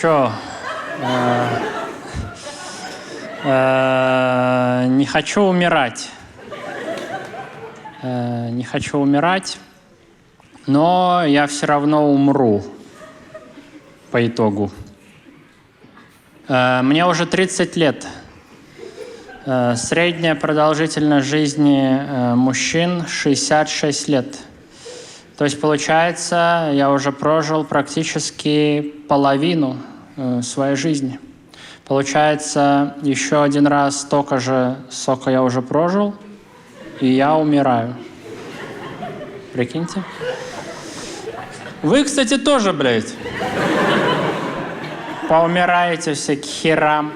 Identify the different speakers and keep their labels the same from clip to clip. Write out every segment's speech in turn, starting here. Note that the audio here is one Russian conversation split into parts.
Speaker 1: Чё? Не хочу умирать. Не хочу умирать, но я все равно умру по итогу. Мне уже 30 лет. Средняя продолжительность жизни мужчин 66 лет. То есть, получается, я уже прожил практически половину своей жизни. Получается, еще один раз столько же, сколько я уже прожил, и я умираю. Прикиньте. Вы, кстати, тоже, блядь, поумираете все к херам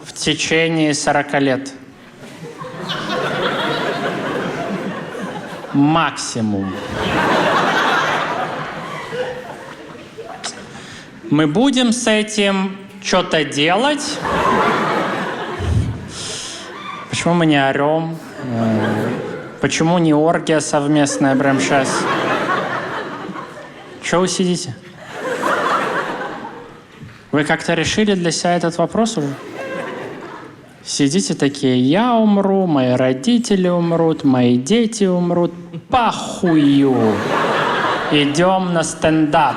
Speaker 1: в течение 40 лет. Максимум. Мы будем с этим что-то делать. Почему мы не орем? Почему не оргия совместная прямо сейчас? Чего вы сидите? Вы как-то решили для себя этот вопрос уже? Сидите такие: я умру, мои родители умрут, мои дети умрут. Похую. Идем на стендап.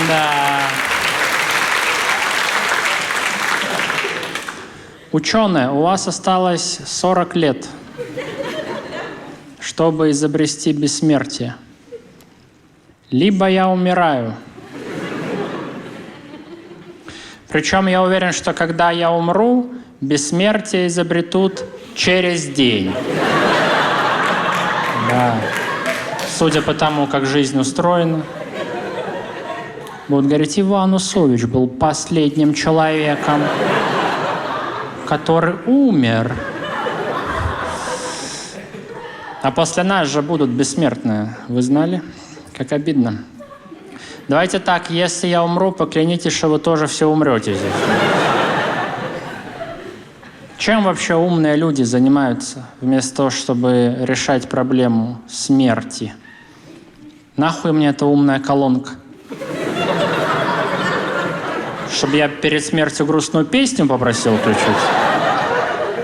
Speaker 1: Да. Ученые, у вас осталось 40 лет, чтобы изобрести бессмертие. Либо я умираю. Причем я уверен, что когда я умру, бессмертие изобретут через день. Да. Судя по тому, как жизнь устроена. Будут говорить: Иван Усович был последним человеком, который умер. А после нас же будут бессмертные. Вы знали? Как обидно. Давайте так, если я умру, поклянитесь, что вы тоже все умрете здесь. Чем вообще умные люди занимаются, вместо того, чтобы решать проблему смерти? Нахуй мне эта умная колонка? Чтобы я перед смертью грустную песню попросил включить?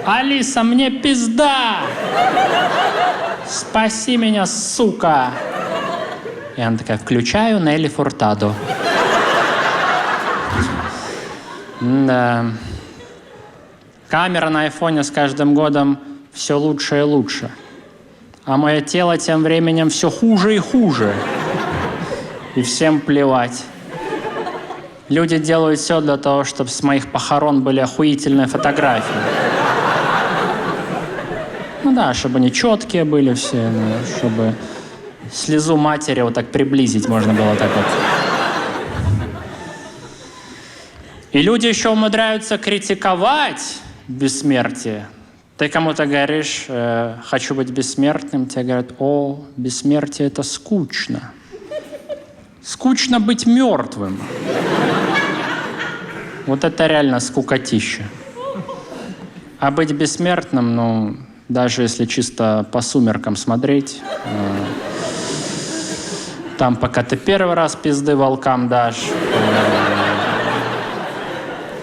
Speaker 1: Алиса, мне пизда! Спаси меня, сука! И она такая: включаю Нелли Фуртадо. Да. Камера на айфоне с каждым годом все лучше и лучше. А мое тело тем временем все хуже и хуже. И всем плевать. Люди делают все для того, чтобы с моих похорон были охуительные фотографии. Ну да, чтобы они четкие были все, чтобы слезу матери вот так приблизить можно было так вот. И люди еще умудряются критиковать бессмертие. Ты кому-то говоришь: хочу быть бессмертным, тебе говорят: о, бессмертие — это скучно. Скучно быть мертвым. Вот это реально скукотища. А быть бессмертным, ну, даже если чисто по сумеркам смотреть, там, пока ты первый раз пизды волкам дашь,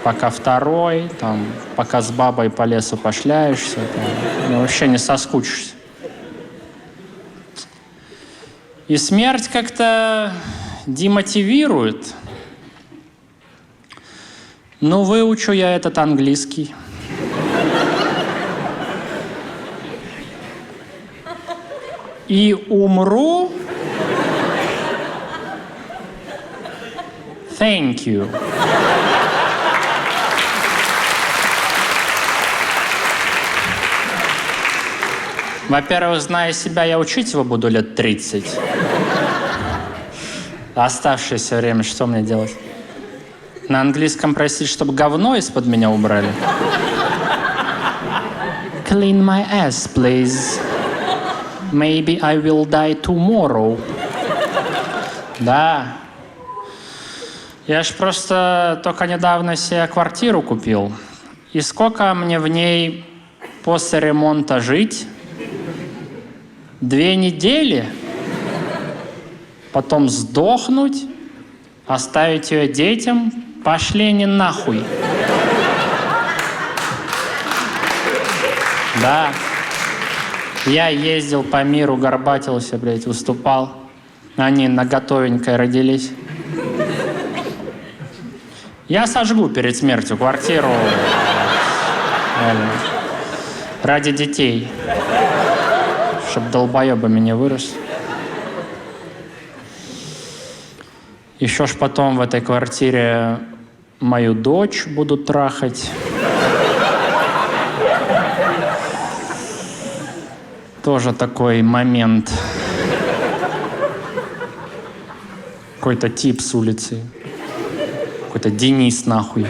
Speaker 1: пока второй, там, пока с бабой по лесу пошляешься, там, вообще не соскучишься. И смерть как-то демотивирует. Ну, выучу я этот английский. И умру. Thank you. Во-первых, зная себя, я учить его буду лет 30. А оставшееся время что мне делать? На английском просить, чтобы говно из-под меня убрали? Clean my ass, please. Maybe I will die tomorrow. Да. Я ж просто только недавно себе квартиру купил. И сколько мне в ней после ремонта жить? 2 недели? потом сдохнуть, оставить ее детям, пошли они нахуй. Да. Я ездил по миру, горбатился, блядь, выступал. Они на готовенькое родились. Я сожгу перед смертью квартиру. Реально. Ради детей. Чтоб долбоебами не вырос. Еще ж потом в этой квартире мою дочь будут трахать. Тоже такой момент. Какой-то тип с улицы. Какой-то Денис нахуй.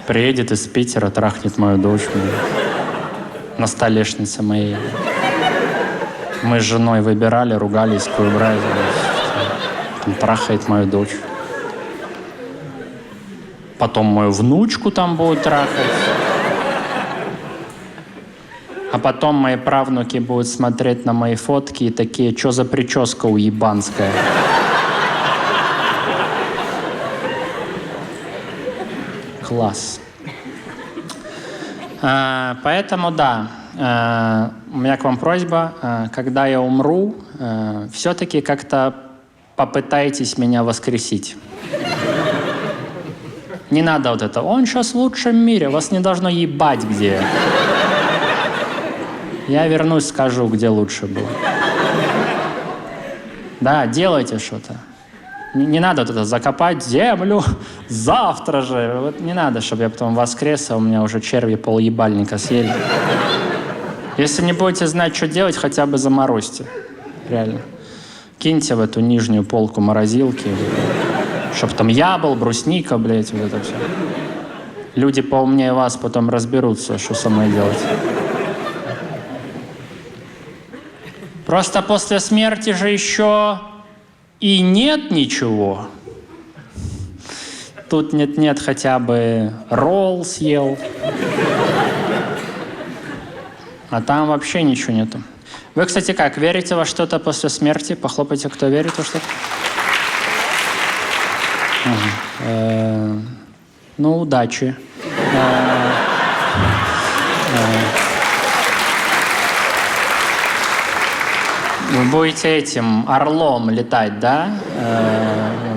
Speaker 1: Приедет из Питера, трахнет мою дочь. На столешнице моей. Мы с женой выбирали, ругались, какую брать. Он трахает мою дочь. Потом мою внучку там будут трахать. А потом мои правнуки будут смотреть на мои фотки и такие, что за прическа уебанская. Класс. Поэтому да, у меня к вам просьба, когда я умру, все-таки как-то попытайтесь меня воскресить. Не надо вот это, он сейчас в лучшем мире, вас не должно ебать где. Я вернусь, скажу, где лучше было. Да, делайте что-то. Не надо вот это закопать землю завтра же. Вот не надо, чтобы я потом воскрес, а у меня уже черви полъебальника съели. Если не будете знать, что делать, хотя бы заморозьте. Реально. Киньте в эту нижнюю полку морозилки. Чтоб там я был, брусника, блядь, вот это все. Люди поумнее вас потом разберутся, что со мной делать. Просто после смерти же еще и нет ничего. Тут нет-нет, хотя бы ролл съел. А там вообще ничего нету. Вы, кстати, как, верите во что-то после смерти? Похлопайте, кто верит во что-то. Ну, удачи. Вы будете этим орлом летать, да?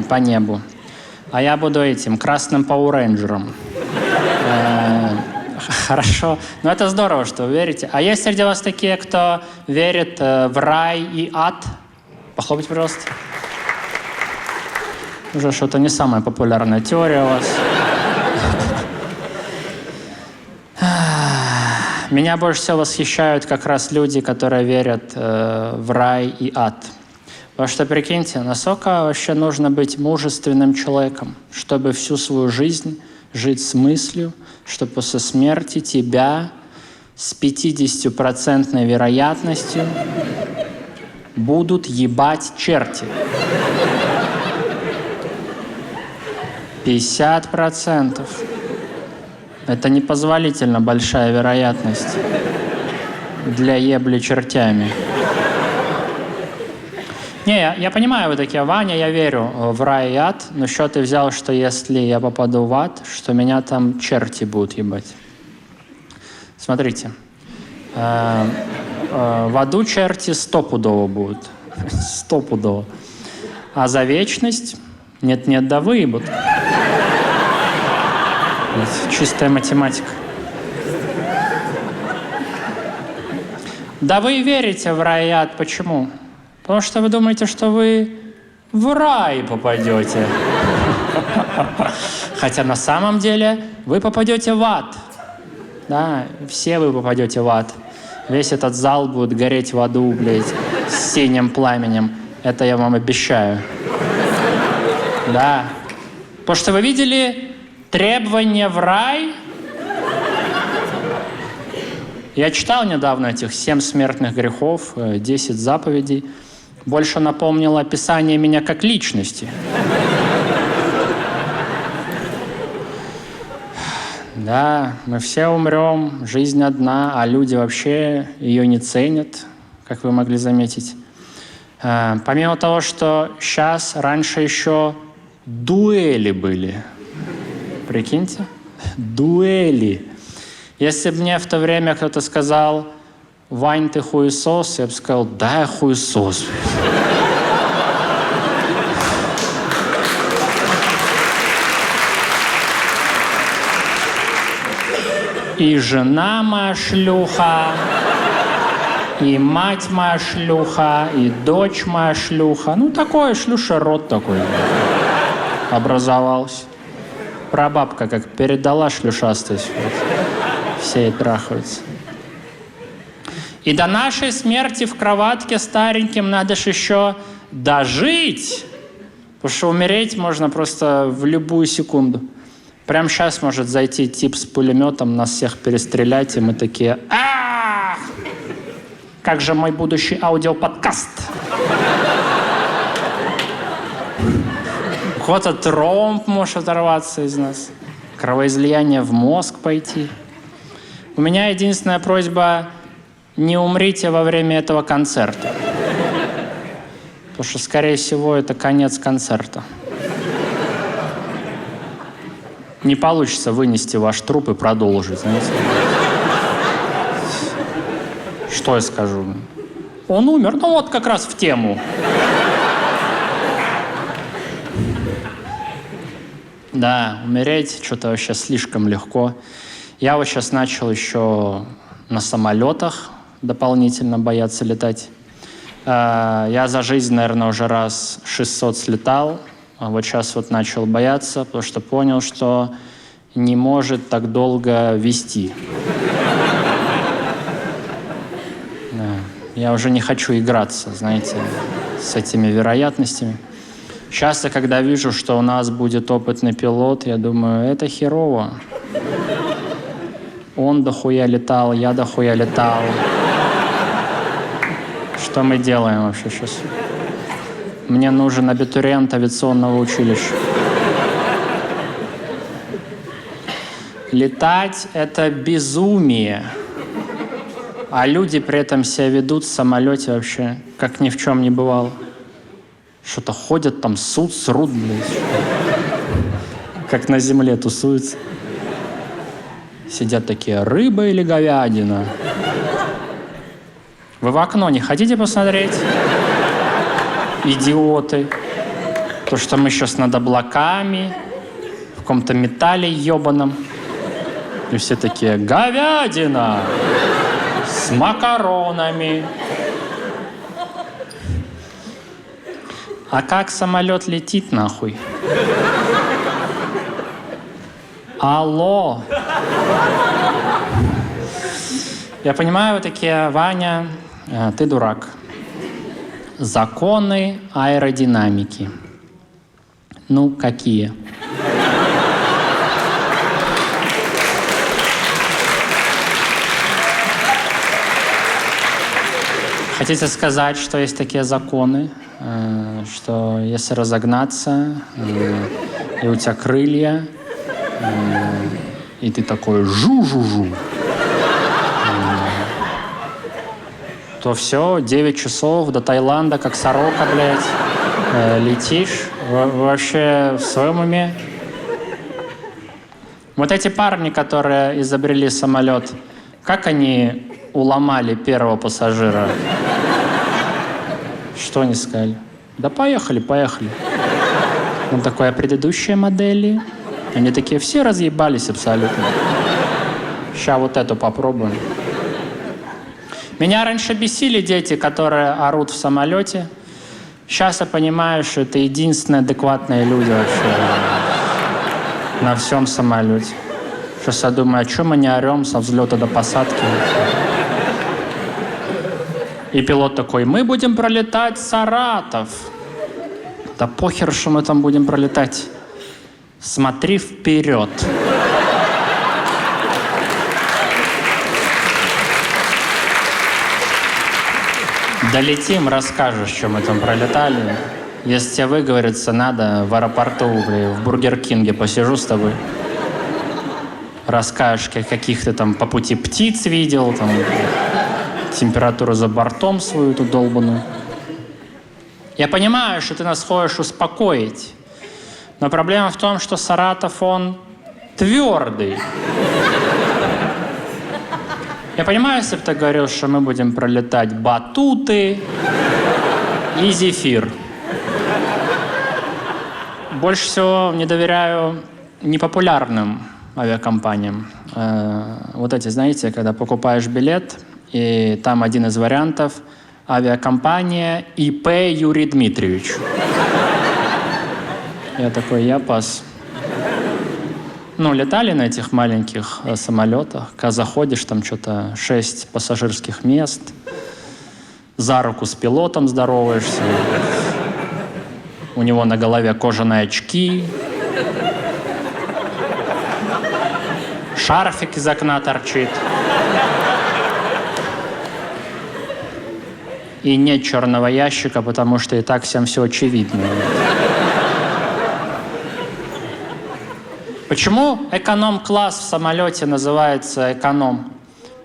Speaker 1: По небу. А я буду этим красным пауэр-рейнджером. Хорошо. Ну, это здорово, что вы верите. А есть среди вас такие, кто верит в рай и ад? Похлопайте, пожалуйста. Уже что-то не самая популярная теория у вас. Меня больше всего восхищают как раз люди, которые верят в рай и ад. Потому что, прикиньте, насколько вообще нужно быть мужественным человеком, чтобы всю свою жизнь жить с мыслью, что после смерти тебя с 50% вероятностью будут ебать черти. 50%. Это непозволительно большая вероятность для ебли чертями. Не, я понимаю, вы такие, Ваня, я верю в рай и ад, но что ты взял, что если я попаду в ад, что меня там черти будут ебать? Смотрите, в аду черти стопудово будут. Стопудово. А за вечность нет-нет, да выебут. Чистая математика. Да вы верите в рай и ад. Почему? Потому что вы думаете, что вы в рай попадете. Хотя на самом деле вы попадете в ад. Да, все вы попадете в ад. Весь этот зал будет гореть в аду, блядь, с синим пламенем. Это я вам обещаю. Да. Потому что вы видели требования в рай? Я читал недавно этих 7 смертных грехов, 10 заповедей. Больше напомнило описание меня как личности. Да, мы все умрем, жизнь одна, а люди вообще ее не ценят, как вы могли заметить. Помимо того, что сейчас, раньше еще дуэли были. Прикиньте, дуэли. Если бы мне в то время кто-то сказал: «Вань, ты хуесос», я бы сказал: «Да, я хуесос». И жена моя шлюха, и мать моя шлюха, и дочь моя шлюха. Ну, такой шлюшерод такой образовался. Прабабка как передала шлюшастость. Вот. Все и трахаются. И до нашей смерти в кроватке стареньким надо ж еще дожить. Потому что умереть можно просто в любую секунду. Прямо сейчас может зайти тип с пулеметом, нас всех перестрелять, и мы такие: «А-а-а! Как же мой будущий аудиоподкаст?» У кого-то тромб может оторваться из нас, кровоизлияние в мозг пойти. У меня единственная просьба: не умрите во время этого концерта. Потому что, скорее всего, это конец концерта. Не получится вынести ваш труп и продолжить, знаете. Что я скажу? Он умер, ну вот как раз в тему. Да, умереть что-то вообще слишком легко. Я вот сейчас начал еще на самолетах дополнительно бояться летать. Я за жизнь, наверное, уже раз 600 слетал. А вот сейчас вот начал бояться, потому что понял, что не может так долго вести. Да. Я уже не хочу играться, знаете, с этими вероятностями. Часто, когда вижу, что у нас будет опытный пилот, я думаю, это херово. Он дохуя летал, я дохуя летал. Что мы делаем вообще сейчас? Мне нужен абитуриент авиационного училища. Летать — это безумие. А люди при этом себя ведут в самолете вообще, как ни в чем не бывало. Что-то ходят там, срут, блядь. Как на земле тусуются. Сидят такие: рыба или говядина? Вы в окно не хотите посмотреть? Идиоты. То, что мы сейчас над облаками, в каком-то металле ебаном. И все такие: говядина с макаронами. А как самолет летит нахуй? Алло. Я понимаю, вы такие: Ваня, ты дурак. Законы аэродинамики. Ну, какие? Хотите сказать, что есть такие законы, что если разогнаться, и у тебя крылья, и ты такой жу-жу-жу, то все, 9 часов до Таиланда, как сорока, блядь, летишь. Вы вообще в своем уме? Вот эти парни, которые изобрели самолет, как они уломали первого пассажира? Что они сказали? Да поехали, поехали. Он такой: а предыдущие модели? Они такие: все разъебались абсолютно. Сейчас вот эту попробуем. Меня раньше бесили дети, которые орут в самолете. Сейчас я понимаю, что это единственные адекватные люди вообще на всем самолете. Сейчас я думаю, о чем мы не орем со взлета до посадки? И пилот такой: мы будем пролетать Саратов. Да похер, что мы там будем пролетать. Смотри вперед. Долетим, расскажешь, что мы там пролетали. Если тебе выговориться надо, в аэропорту, в Бургер Кинге посижу с тобой. Расскажешь, каких ты там по пути птиц видел, там, температуру за бортом свою эту долбаную. Я понимаю, что ты нас хочешь успокоить, но проблема в том, что Саратов, он твердый. Я понимаю, если бы ты говорил, что мы будем пролетать батуты и зефир. Больше всего не доверяю непопулярным авиакомпаниям. Вот эти, знаете, когда покупаешь билет, и там один из вариантов — авиакомпания ИП Юрий Дмитриевич. Я такой, я пас. Ну, летали на этих маленьких самолетах, когда заходишь, там что-то 6 пассажирских мест, за руку с пилотом здороваешься, у него на голове кожаные очки, шарфик из окна торчит. И нет черного ящика, потому что и так всем все очевидно. Почему эконом-класс в самолете называется эконом?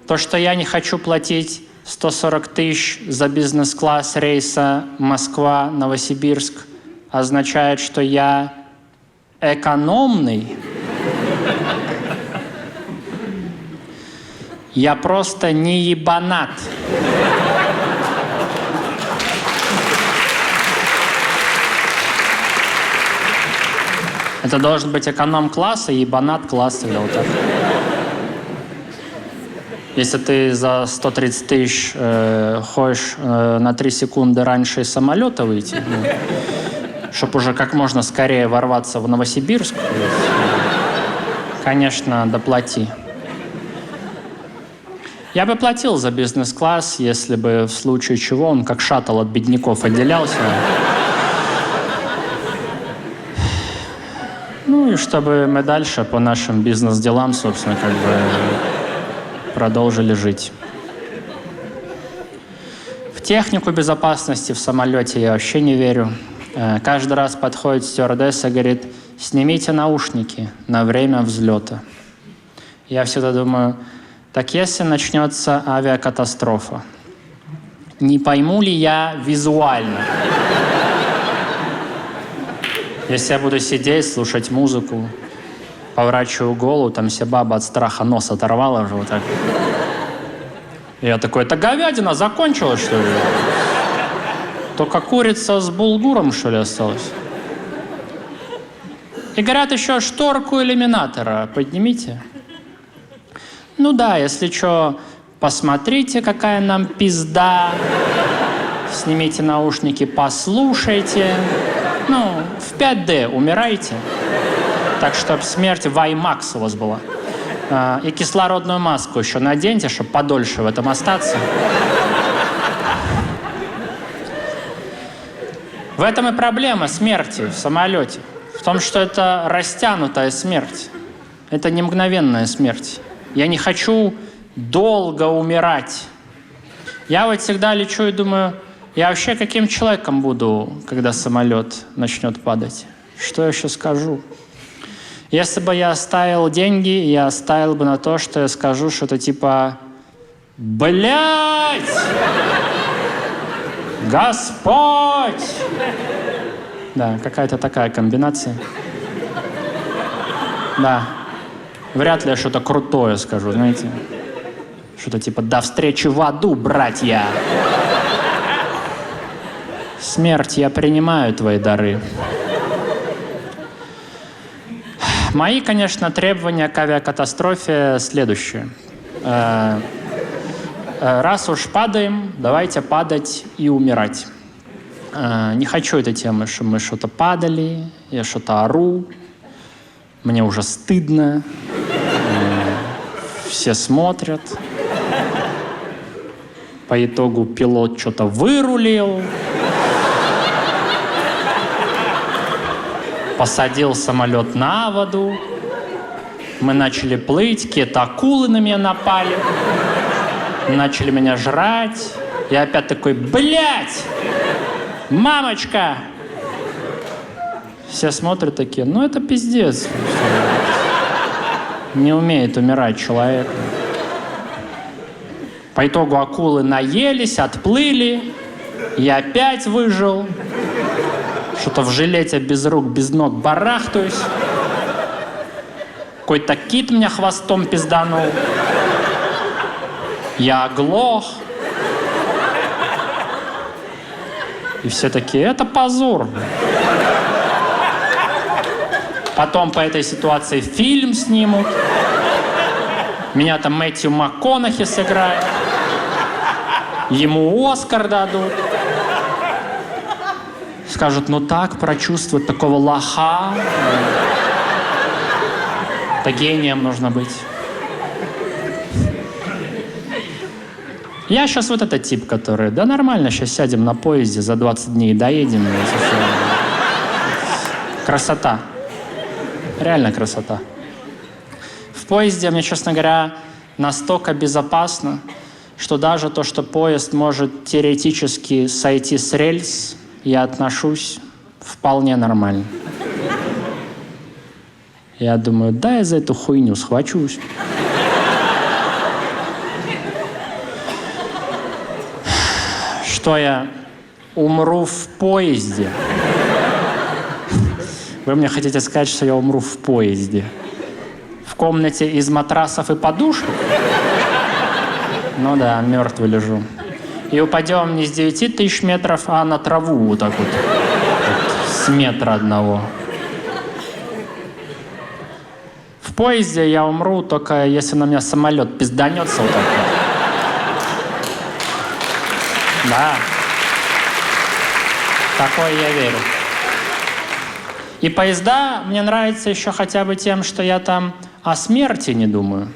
Speaker 1: То, что я не хочу платить 140 тысяч за бизнес-класс рейса Москва-Новосибирск, означает, что я экономный? Я просто не ебанат. Это должен быть эконом-класс и ебанат-класс или вот так. Если ты за 130 тысяч хочешь на 3 секунды раньше из самолета выйти, чтобы уже как можно скорее ворваться в Новосибирск, конечно, доплати. Я бы платил за бизнес-класс, если бы в случае чего он как шаттл от бедняков отделялся. Ну и чтобы мы дальше по нашим бизнес-делам, собственно, как бы продолжили жить. В технику безопасности в самолете я вообще не верю. Каждый раз подходит стюардесса и говорит: снимите наушники на время взлета. Я всегда думаю, так если начнется авиакатастрофа, не пойму ли я визуально? Если я буду сидеть, слушать музыку, поворачиваю голову, там все бабы от страха нос оторвала уже вот так. Я такой, это говядина закончилась, что ли? Только курица с булгуром, что ли, осталась? И говорят еще, шторку иллюминатора поднимите. Ну да, если что, посмотрите, какая нам пизда. Снимите наушники, послушайте. Ну, в 5D умирайте. Так, чтобы смерть в IMAX у вас была. И кислородную маску еще наденьте, чтобы подольше в этом остаться. В этом и проблема смерти в самолете. В том, что это растянутая смерть. Это не мгновенная смерть. Я не хочу долго умирать. Я вот всегда лечу и думаю, я вообще каким человеком буду, когда самолет начнет падать? Что я еще скажу? Если бы я оставил деньги, я оставил бы на то, что я скажу что-то типа «Блядь! Господь!» Да, какая-то такая комбинация. Да. Вряд ли я что-то крутое скажу, знаете. Что-то типа «До встречи в аду, братья!» Смерть, я принимаю твои дары. Мои, конечно, требования к авиакатастрофе следующие. Раз уж падаем, давайте падать и умирать. Не хочу этой темы, что мы что-то падали, я что-то ору, мне уже стыдно, все смотрят. По итогу пилот что-то вырулил, посадил самолет на воду, мы начали плыть, какие-то акулы на меня напали, начали меня жрать. Я опять такой, блядь, мамочка! Все смотрят такие, ну это пиздец. Не умеет умирать человек. По итогу акулы наелись, отплыли, я опять выжил. Что-то в жилете без рук, без ног барахтаюсь. Какой-то кит меня хвостом пизданул. Я оглох. И все такие, это позор. Потом по этой ситуации фильм снимут. Меня там Мэтью МакКонахи сыграет. Ему Оскар дадут. Скажут, ну так, прочувствовать такого лоха. Это гением нужно быть. Я сейчас вот этот тип, который, да нормально, сейчас сядем на поезде, за 20 дней доедем. Красота. Реально красота. В поезде мне, честно говоря, настолько безопасно, что даже то, что поезд может теоретически сойти с рельс, я отношусь вполне нормально. Я думаю, да, я за эту хуйню схвачусь. Что я умру в поезде? Вы мне хотите сказать, что я умру в поезде? В комнате из матрасов и подушек? Ну да, мертвый лежу. И упадем не с 9000 метров, а на траву вот так вот. С метра одного. В поезде я умру, только если на меня самолет пизданется вот так вот. Да. Такое я верю. И поезда мне нравятся еще хотя бы тем, что я там о смерти не думаю.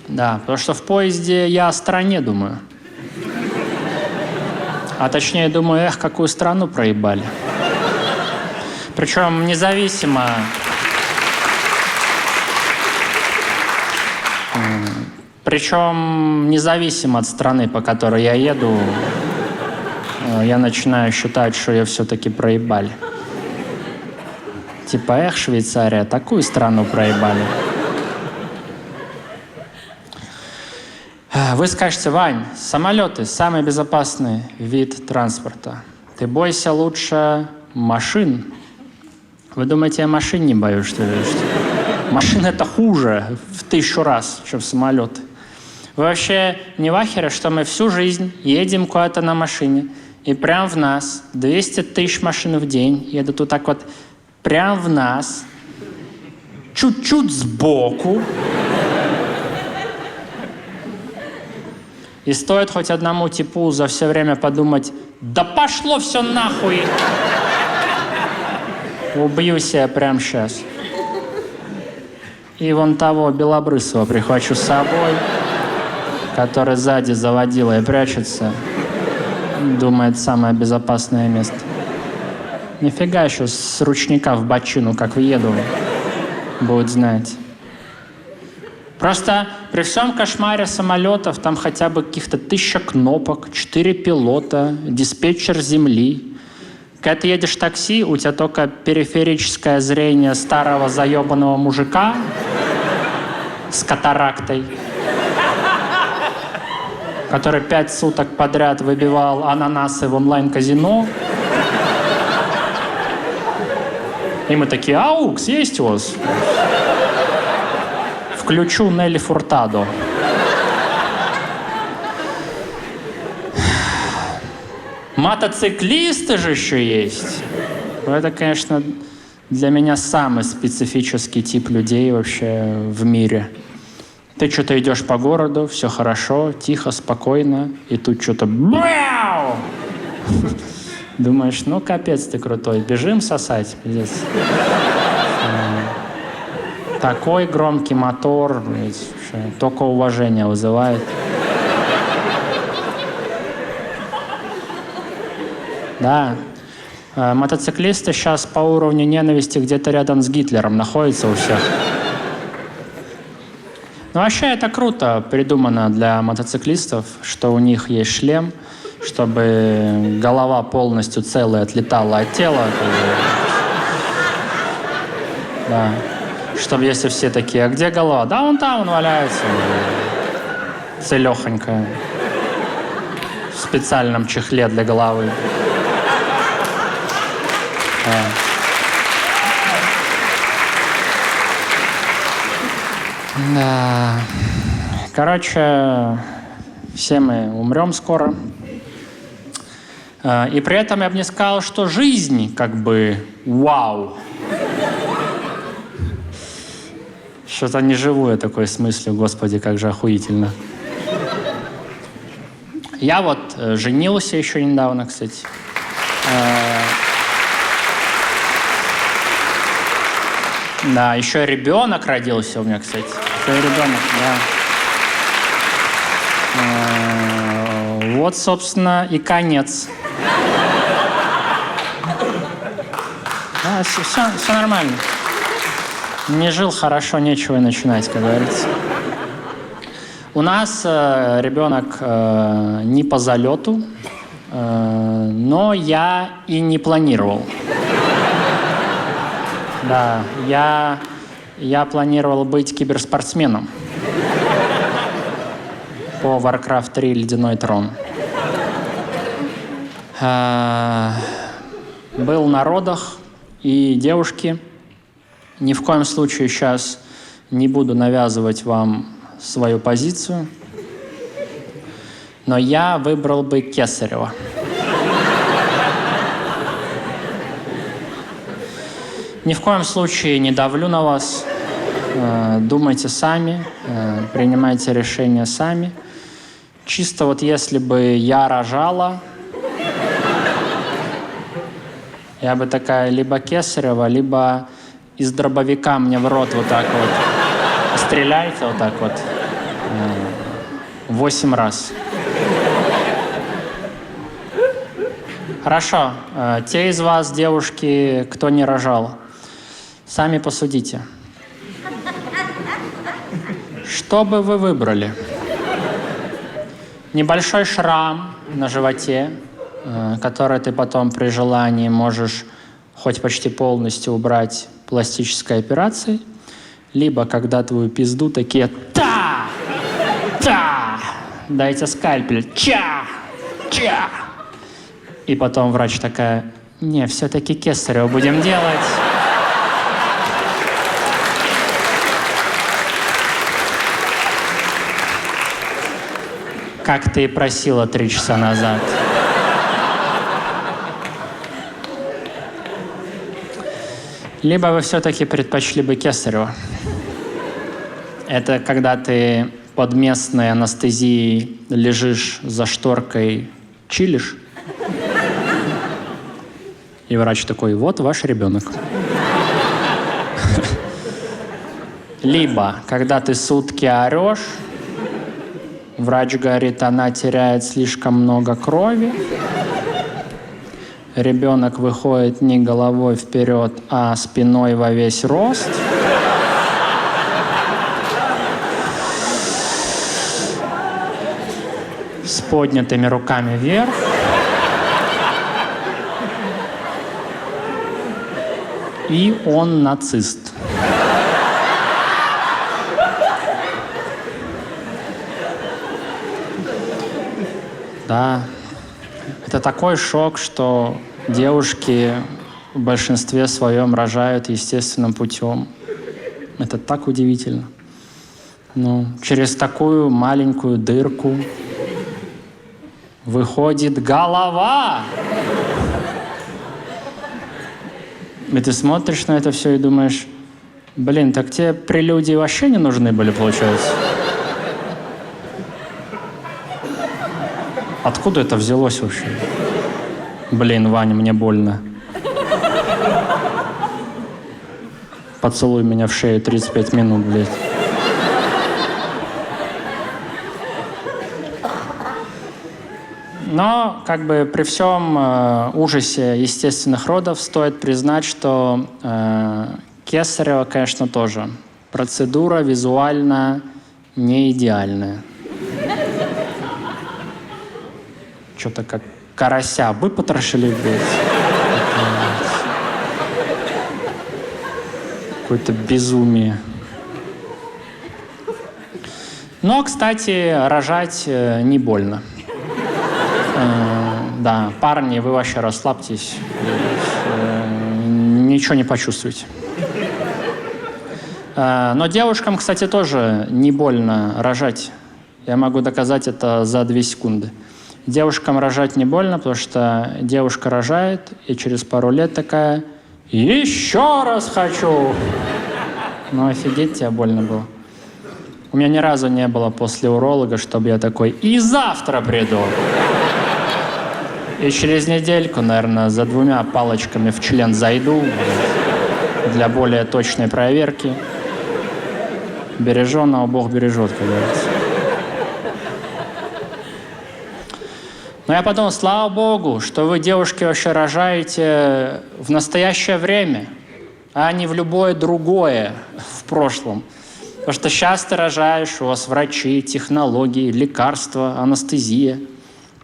Speaker 1: Да, потому что в поезде я о стране думаю. А точнее думаю, эх, какую страну проебали. Причем независимо... Причем независимо от страны, по которой я еду, я начинаю считать, что ее все-таки проебали. Типа, эх, Швейцария, такую страну проебали. Вы скажете, Вань, самолеты – самый безопасный вид транспорта. Ты бойся лучше машин. Вы думаете, я машин не боюсь, что ли? Машина – это хуже в 1000 раз, чем самолеты. Вы вообще не в ахере, что мы всю жизнь едем куда-то на машине, и прям в нас 200 000 машин в день едут вот так вот прям в нас, чуть-чуть сбоку. И стоит хоть одному типу за все время подумать, да пошло все нахуй. Убью себя прямо сейчас. И вон того белобрысого прихвачу с собой, который сзади заводила и прячется. Думает, самое безопасное место. Нифига еще с ручника в бочину, как въеду, будет знать. Просто при всем кошмаре самолетов там хотя бы каких-то 1000 кнопок, 4 пилота, диспетчер земли. Когда ты едешь в такси, у тебя только периферическое зрение старого заебанного мужика с катарактой, который 5 суток подряд выбивал ананасы в онлайн-казино. И мы такие, аукс, есть у вас? Включу Нелли Фуртадо. Мотоциклисты же еще есть. Это, конечно, для меня самый специфический тип людей вообще в мире. Ты что-то идешь по городу, все хорошо, тихо, спокойно, и тут что-то... Думаешь, ну капец ты крутой, бежим сосать. Пиздец. Такой громкий мотор, только уважение вызывает. Да. Мотоциклисты сейчас по уровню ненависти где-то рядом с Гитлером находятся у всех. Ну, вообще, это круто придумано для мотоциклистов, что у них есть шлем, чтобы голова полностью целая отлетала от тела. Да. Чтобы если все такие, а где голова? Да, вон там, он валяется. Целехонькая. В специальном чехле для головы. Да. Короче, все мы умрем скоро. И при этом я бы не сказал, что жизнь как бы вау. Что-то не живу я такой с мыслью, господи, как же охуительно. Я вот женился еще недавно, кстати. Да, еще ребенок родился у меня, кстати. Еще и ребенок, да. Вот, собственно, и конец. Да, все нормально. Не жил хорошо, нечего и начинать, как говорится. У нас ребенок не по залету, но я и не планировал. Да, я планировал быть киберспортсменом по Warcraft 3 «Ледяной трон». Был на родах, и девушки, ни в коем случае сейчас не буду навязывать вам свою позицию, но я выбрал бы Кесарева. Ни в коем случае не давлю на вас. Думайте сами, принимайте решения сами. Чисто вот если бы я рожала, я бы такая либо Кесарева, либо из дробовика мне в рот вот так вот стреляйте вот так вот 8 раз. Хорошо. Те из вас, девушки, кто не рожал, сами посудите. Что бы вы выбрали? Небольшой шрам на животе, который ты потом при желании можешь хоть почти полностью убрать пластической операцией, либо когда твою пизду такие «Та! Та! Дайте скальпель! Ча! Ча!» И потом врач такая «Не, все-таки Кесарева будем делать». Как ты и просила 3 часа назад. Либо вы все-таки предпочли бы Кесарева. Это когда ты под местной анестезией лежишь за шторкой, чилишь, и врач такой: вот ваш ребенок. Либо когда ты сутки орешь, врач говорит, она теряет слишком много крови, ребенок выходит не головой вперед, а спиной во весь рост. С поднятыми руками вверх. И он нацист. Да. Это такой шок, что девушки в большинстве своем рожают естественным путем. Это так удивительно. Ну, через такую маленькую дырку выходит голова. И ты смотришь на это все и думаешь: блин, так тебе прелюдии вообще не нужны были, получается? Откуда это взялось вообще? Блин, Ваня, мне больно. Поцелуй меня в шею 35 минут, блядь. Но, как бы, при всем ужасе естественных родов стоит признать, что Кесарева, конечно, тоже процедура визуально не идеальная. Что-то как карася выпотрошили, блядь. Какое-то безумие. Но, кстати, рожать не больно. Да, парни, вы вообще расслабьтесь. ничего не почувствуете. Но девушкам, кстати, тоже не больно рожать. Я могу доказать это за 2 секунды. Девушкам рожать не больно, потому что девушка рожает, и через пару лет такая: «Еще раз хочу!» Ну, офигеть, тебе больно было. У меня ни разу не было после уролога, чтобы я такой: «И завтра приду!» И через недельку, наверное, за 2 палочками в член зайду для более точной проверки. Береженного Бог бережет, как говорится. Но я подумал, слава Богу, что вы, девушки, вообще рожаете в настоящее время, а не в любое другое в прошлом. Потому что сейчас ты рожаешь, у вас врачи, технологии, лекарства, анестезия.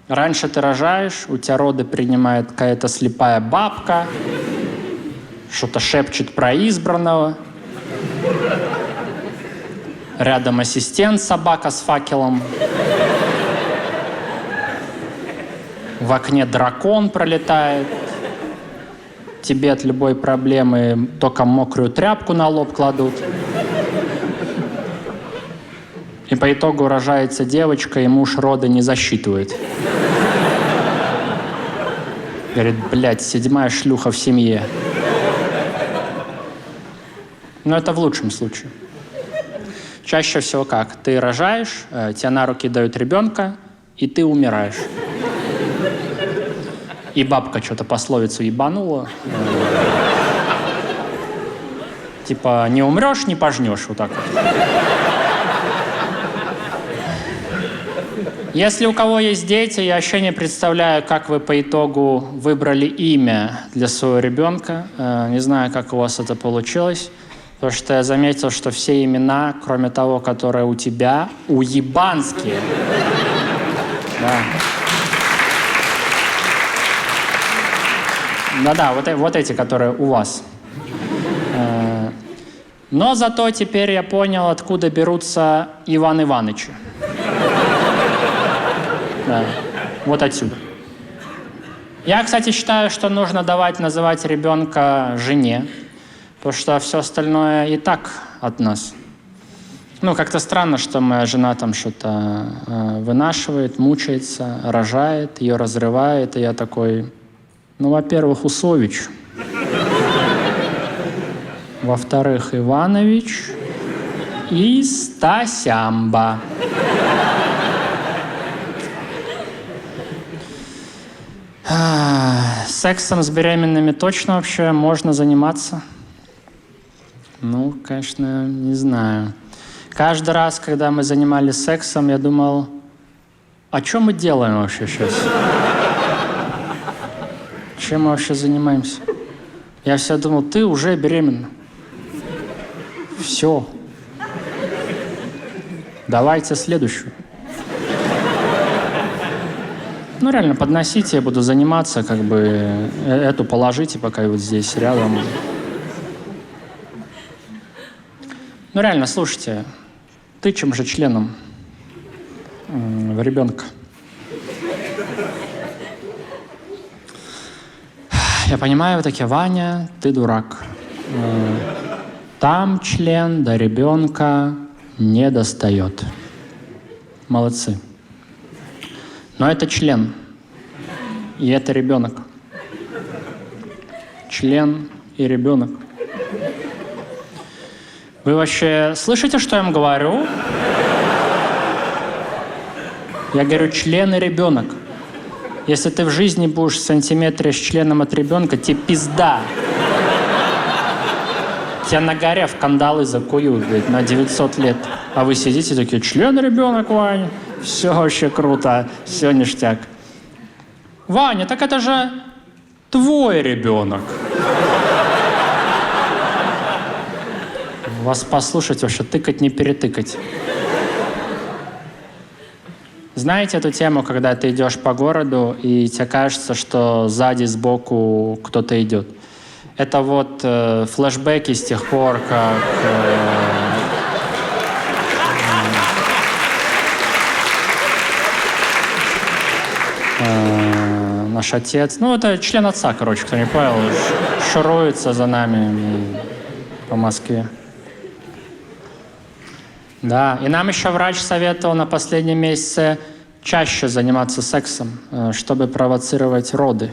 Speaker 1: Раньше ты рожаешь, у тебя роды принимает какая-то слепая бабка, что-то шепчет про избранного. Рядом ассистент, собака с факелом. В окне дракон пролетает. Тебе от любой проблемы только мокрую тряпку на лоб кладут. И по итогу рожается девочка, и муж роды не засчитывает. Говорит: блядь, 7-я шлюха в семье. Но это в лучшем случае. Чаще всего как? Ты рожаешь, тебе на руки дают ребенка, и ты умираешь. И бабка что-то пословицу ебанула. Типа, не умрешь, не пожнешь. Вот так вот. Если у кого есть дети, я вообще не представляю, как вы по итогу выбрали имя для своего ребенка. Не знаю, как у вас это получилось. Потому что я заметил, что все имена, кроме того, которое у тебя, уебанские. Да. Да-да, вот эти, которые у вас. Но зато теперь я понял, откуда берутся Иван Иванычи. Да. Вот отсюда. Я, кстати, считаю, что нужно давать называть ребенка жене, потому что все остальное и так от нас. Ну, как-то странно, что моя жена там что-то вынашивает, мучается, рожает, ее разрывает, и я такой: ну, во-первых, Усович, во-вторых, Иванович и Стасямба. Сексом с беременными точно вообще можно заниматься? Ну, конечно, не знаю. Каждый раз, когда мы занимались сексом, я думал: а что мы делаем вообще сейчас? Чем мы вообще занимаемся? Я всегда думал: ты уже беременна. Все. Давайте следующую. Ну, реально, подносите, я буду заниматься, как бы, эту положите пока вот здесь рядом. Ну, реально, слушайте, тычем же членом в ребенка. Я понимаю, вы такие: Ваня, ты дурак. Там член до ребенка не достает. Молодцы. Но это член. И это ребенок. Член и ребенок. Вы вообще слышите, что я вам говорю? Я говорю: член и ребенок. Если ты в жизни будешь в сантиметре с членом от ребенка, тебе пизда. Тебя на горе в кандалы закуют, блядь, на 900 лет. А вы сидите такие: член и ребенок, Ваня. Все вообще круто, все ништяк. Ваня, так это же твой ребенок. Вас послушать вообще, тыкать не перетыкать. Знаете эту тему, когда ты идешь по городу, и тебе кажется, что сзади, сбоку кто-то идет? Это вот флешбеки с тех пор, как... Наш отец. Ну, это член отца, короче, кто не понял. Шуруется за нами по Москве. Да, и нам еще врач советовал на последнем месяце чаще заниматься сексом, чтобы провоцировать роды.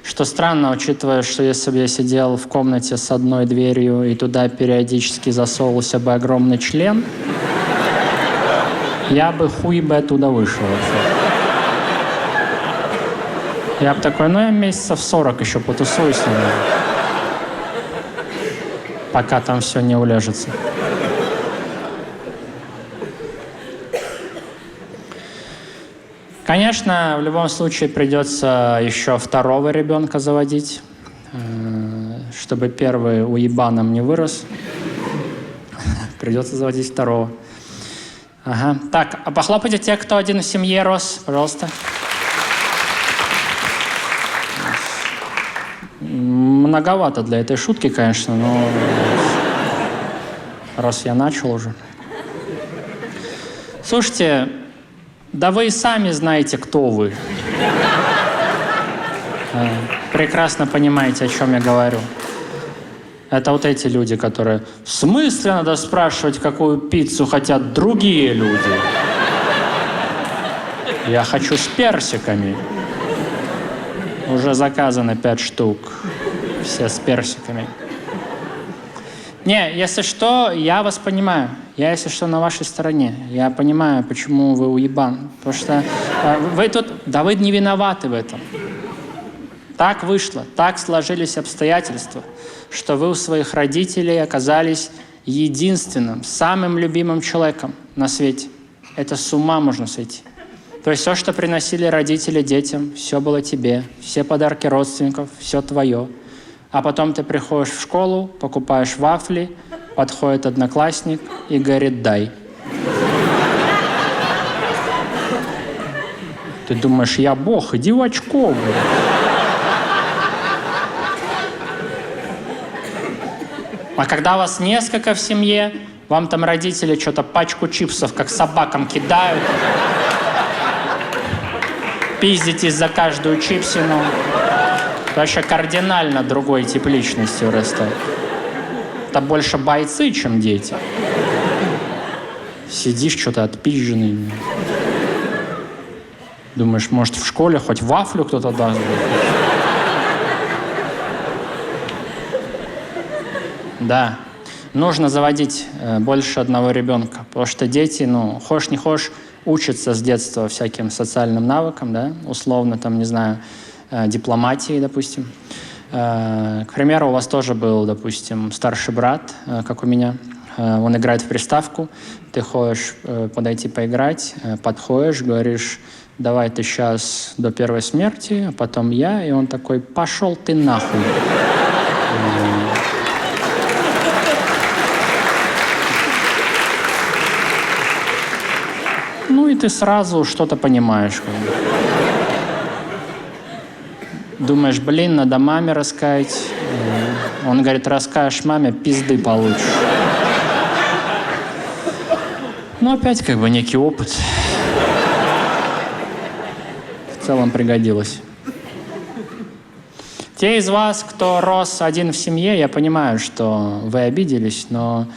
Speaker 1: Что странно, учитывая, что если бы я сидел в комнате с одной дверью и туда периодически засовывался бы огромный член, я бы хуй бы оттуда вышел вообще. Я бы такой, ну я месяцев 40 еще потусуюсь, наверное, пока там все не уляжется. Конечно, в любом случае придется еще второго ребенка заводить, чтобы первый уебаном не вырос. Придется заводить второго. Ага. Так, а похлопайте те, кто один в семье рос, пожалуйста. Многовато для этой шутки, конечно, но раз я начал уже. Слушайте, да вы и сами знаете, кто вы. Прекрасно понимаете, о чем я говорю. Это вот эти люди, которые... В смысле надо спрашивать, какую пиццу хотят другие люди? Я хочу с персиками. Уже заказано 5 штук. Все с персиками. Не, если что, я вас понимаю. Я, если что, на вашей стороне. Я понимаю, почему вы уебан. Потому что вы тут... Да вы не виноваты в этом. Так вышло, так сложились обстоятельства, что вы у своих родителей оказались единственным, самым любимым человеком на свете. Это с ума можно сойти. То есть все, что приносили родители детям, все было тебе. Все подарки родственников, все твое. А потом ты приходишь в школу, покупаешь вафли, подходит одноклассник и говорит «дай». Ты думаешь, я бог, иди в очко. А когда вас несколько в семье, вам там родители что-то пачку чипсов как собакам кидают, пиздитесь за каждую чипсину, вообще кардинально другой тип личности вырастает. Это больше бойцы, чем дети. Сидишь что-то отпизженный. Думаешь, может, в школе хоть вафлю кто-то даст? Да, нужно заводить больше одного ребенка, потому что дети, ну, хошь не хошь, учатся с детства всяким социальным навыкам, да, условно, там, не знаю, дипломатии, допустим. К примеру, у вас тоже был, допустим, старший брат, как у меня. Он играет в приставку, ты хочешь подойти поиграть, подходишь, говоришь, давай ты сейчас до первой смерти, а потом я, и он такой, пошел ты нахуй. Ну и ты сразу что-то понимаешь. Думаешь, блин, надо маме рассказать. Он говорит, расскажешь маме, пизды получишь. Ну опять как бы некий опыт. В целом пригодилось. Те из вас, кто рос один в семье, я понимаю, что вы обиделись, но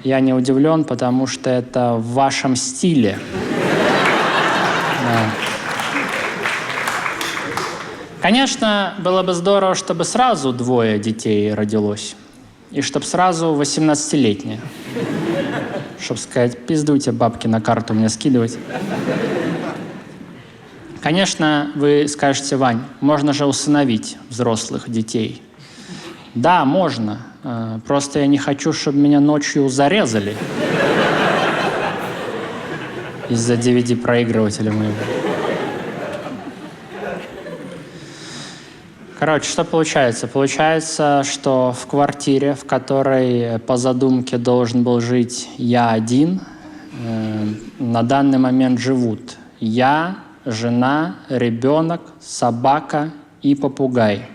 Speaker 1: я не удивлен, потому что это в вашем стиле. Да. Конечно, было бы здорово, чтобы сразу 2 детей родилось. И чтобы сразу 18-летние. Чтобы сказать, пиздуйте бабки на карту мне скидывать. Конечно, вы скажете, Вань, можно же усыновить взрослых детей. Да, можно. Просто я не хочу, чтобы меня ночью зарезали. Из-за DVD-проигрывателя моего. Короче, что получается? Получается, что в квартире, в которой по задумке должен был жить я один, на данный момент живут я, жена, ребенок, собака и попугай.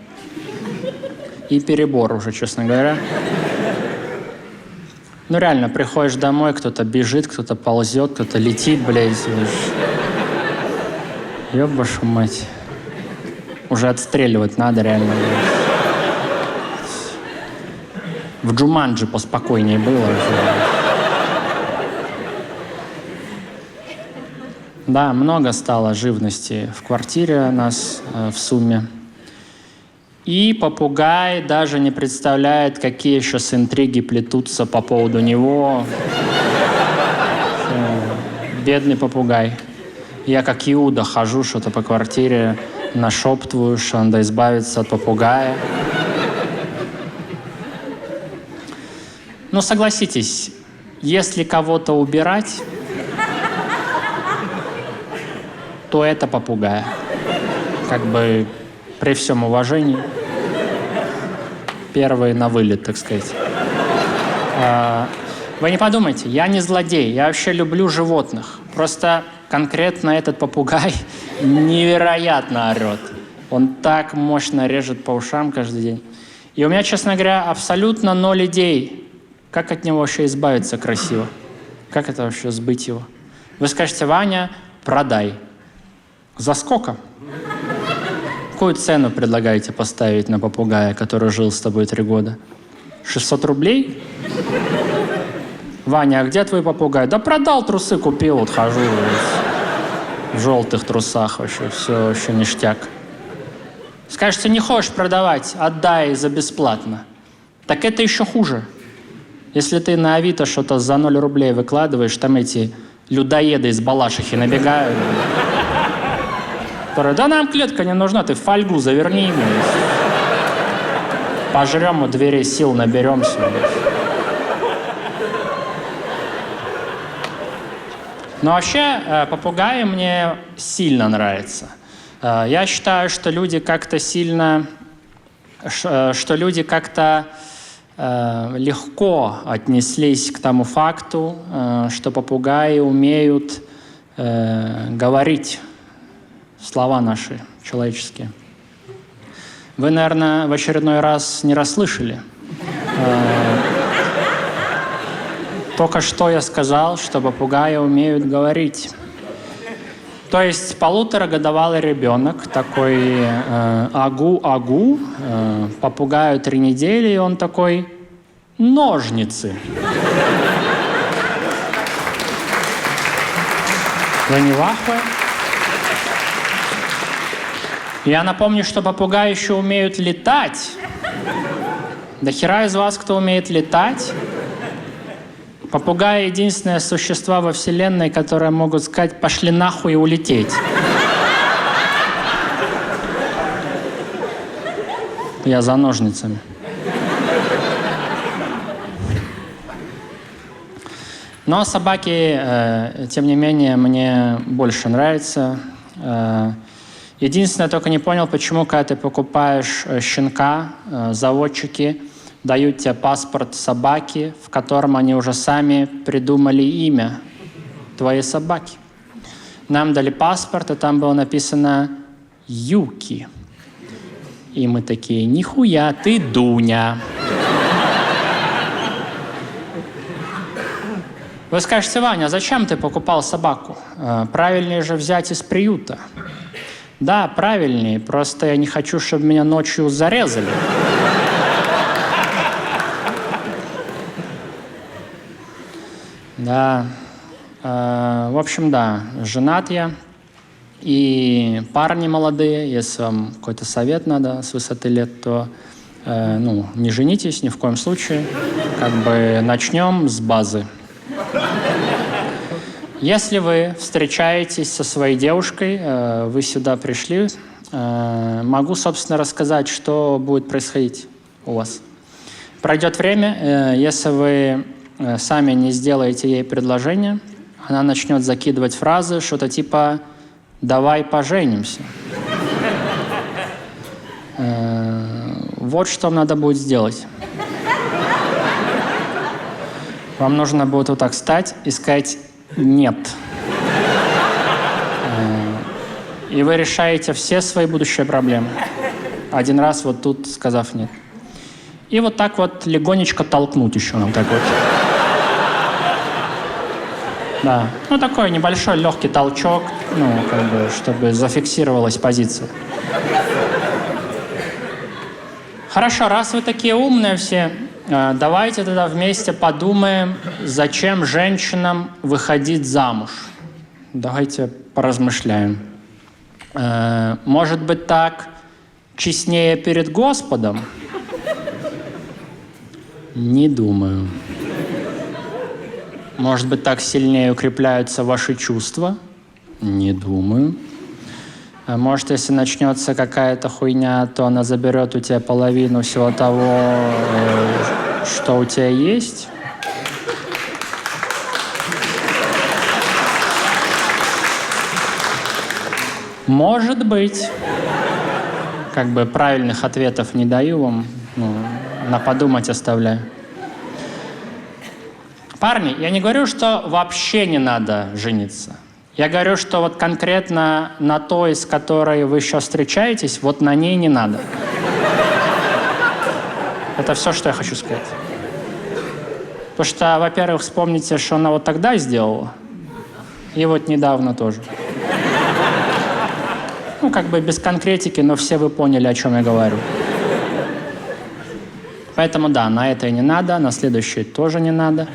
Speaker 1: И перебор уже, честно говоря. Ну реально, приходишь домой, кто-то бежит, кто-то ползет, кто-то летит, блядь. Ёб вашу мать. Уже отстреливать надо реально. В Джуманджи поспокойнее было. Да, много стало живности в квартире у нас в сумме. И попугай даже не представляет, какие сейчас интриги плетутся по поводу него. Бедный попугай. Я как Иуда хожу что-то по квартире, нашептываю, что надо избавиться от попугая. Ну, согласитесь, если кого-то убирать, то это попугая. Как бы при всем уважении. Первый на вылет, так сказать. Вы не подумайте, я не злодей, я вообще люблю животных. Просто конкретно этот попугай невероятно орет. Он так мощно режет по ушам каждый день. И у меня, честно говоря, абсолютно 0 идей. Как от него вообще избавиться красиво? Как это вообще сбыть его? Вы скажете: Ваня, продай. За сколько? Какую цену предлагаете поставить на попугая, который жил с тобой 3 года? 600 рублей? Ваня, а где твой попугай? Да продал, трусы купил, вот хожу в желтых трусах вообще, все вообще ништяк. Скажете: не хочешь продавать, отдай за бесплатно. Так это еще хуже. Если ты на Авито что-то за 0 рублей выкладываешь, там эти людоеды из Балашихи набегают. Которые: да нам клетка не нужна, ты фольгу заверни. Пожрем, у дверей сил наберемся. Но вообще попугаи мне сильно нравятся. Я считаю, что люди как-то легко отнеслись к тому факту, что попугаи умеют говорить слова наши человеческие. Вы, наверное, в очередной раз не расслышали. Только что я сказал, что попугаи умеют говорить. То есть 1,5-годовалый ребенок такой агу-агу, попугаю 3 недели, и он такой: ножницы. Вы не в ахуе? Я напомню, что попугаи еще умеют летать. Да хера из вас, кто умеет летать? Попугаи — единственные существа во Вселенной, которые могут сказать: пошли нахуй и улететь. Я за ножницами. Но собаки, тем не менее, мне больше нравятся. Единственное, только не понял, почему, когда ты покупаешь щенка, заводчики дают тебе паспорт собаки, в котором они уже сами придумали имя твоей собаки. Нам дали паспорт, и там было написано Юки. И мы такие: нихуя, ты Дуня. Вы скажете: Ваня, зачем ты покупал собаку? Правильнее же взять из приюта. Да, правильнее, просто я не хочу, чтобы меня ночью зарезали. Да, в общем, да, женат я, и парни молодые, если вам какой-то совет надо с высоты лет, то, не женитесь ни в коем случае, как бы начнем с базы. Если вы встречаетесь со своей девушкой, вы сюда пришли, могу, собственно, рассказать, что будет происходить у вас. Пройдет время, если вы сами не сделаете ей предложение, она начнет закидывать фразы, что-то типа «давай поженимся». Вот что вам надо будет сделать. Вам нужно будет вот так встать и сказать «нет». И вы решаете все свои будущие проблемы. Один раз вот тут сказав «нет». И вот так вот легонечко толкнуть еще нам так вот. Да. Ну, такой небольшой легкий толчок, ну, как бы, чтобы зафиксировалась позиция. Хорошо, раз вы такие умные все, давайте тогда вместе подумаем, зачем женщинам выходить замуж. Давайте поразмышляем. Может быть, так честнее перед Господом? Не думаю. Может быть, так сильнее укрепляются ваши чувства? Не думаю. Может, если начнется какая-то хуйня, то она заберет у тебя половину всего того, что у тебя есть? Может быть. Как бы правильных ответов не даю вам, ну, на подумать оставляю. Парни, я не говорю, что вообще не надо жениться. Я говорю, что вот конкретно на той, с которой вы еще встречаетесь, вот на ней не надо. Это все, что я хочу сказать. Потому что, во-первых, вспомните, что она вот тогда сделала, и вот недавно тоже. Ну, как бы без конкретики, но все вы поняли, о чем я говорю. Поэтому да, на это и не надо, на следующее тоже не надо,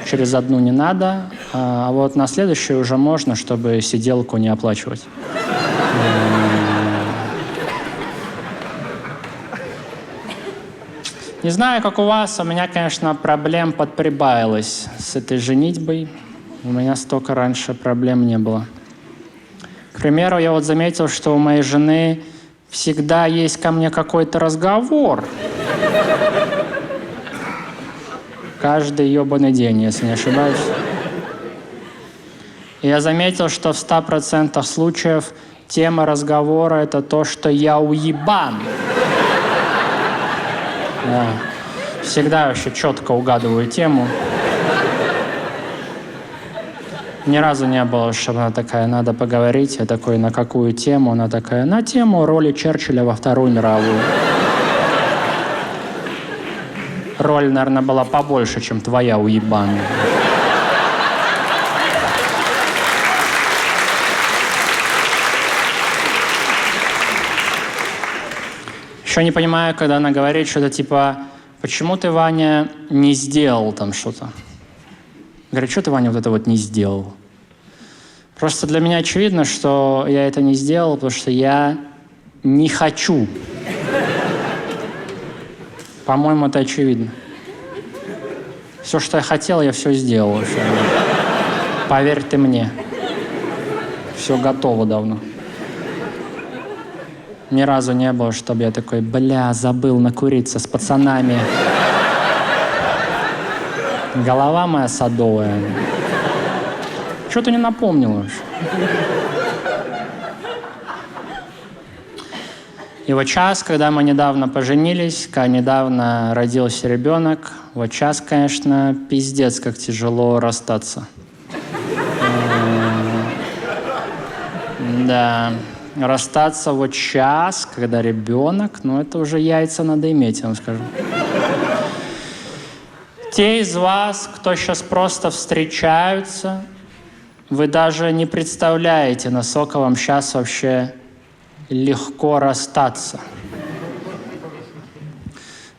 Speaker 1: через одну не надо, а вот на следующее уже можно, чтобы сиделку не оплачивать. Не знаю, как у вас, у меня, конечно, проблем подприбавилось с этой женитьбой. У меня столько раньше проблем не было. К примеру, я вот заметил, что у моей жены всегда есть ко мне какой-то разговор. Каждый ебаный день, если не ошибаюсь. И я заметил, что в 100% случаев тема разговора — это то, что я уебан. Да. Всегда вообще четко угадываю тему. Ни разу не было, чтобы она такая, надо поговорить. Я такой, на какую тему? Она такая, на тему роли Черчилля во Вторую мировую. Роль, наверное, была побольше, чем твоя, уебан. Еще не понимаю, когда она говорит что-то типа, почему ты, Ваня, не сделал там что-то? Говорит, что ты, Ваня, вот это вот не сделал? Просто для меня очевидно, что я это не сделал, потому что я не хочу. По-моему, это очевидно. Все, что я хотел, я все сделал. Поверь ты мне. Все готово давно. Ни разу не было, чтобы я такой, бля, забыл накуриться с пацанами. Голова моя садовая. Что ты не напомнила уж? И вот сейчас, когда мы недавно поженились, когда недавно родился ребенок, вот сейчас, конечно, пиздец, как тяжело расстаться. Да, расстаться вот сейчас, когда ребенок, ну это уже яйца надо иметь, я вам скажу. Те из вас, кто сейчас просто встречаются, вы даже не представляете, насколько вам сейчас вообще легко расстаться.